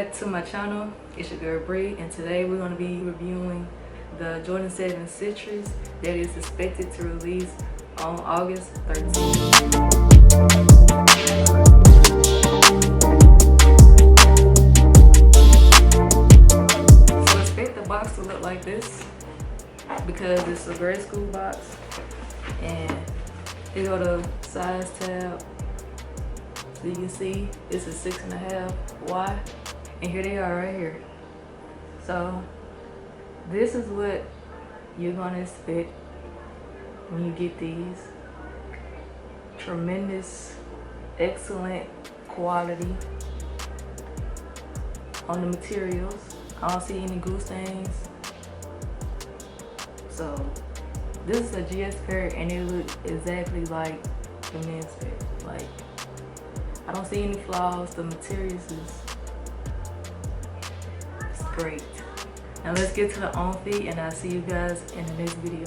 back to my channel. It's your girl Bree, and today we're going to be reviewing the Jordan 7 Citrus that is expected to release on August 13th. So expect the box to look like this because it's a grade school box, and it got a size tab. So you can see it's a 6.5 wide, and here they are right here. So this is what you're gonna expect when you get these. Tremendous, excellent quality on the materials. I don't see any glue stains. So this is a GS pair, and it looks exactly like the men's pair. Like, I don't see any flaws. The materials is great. Now let's get to the on feet, and I'll see you guys in the next video.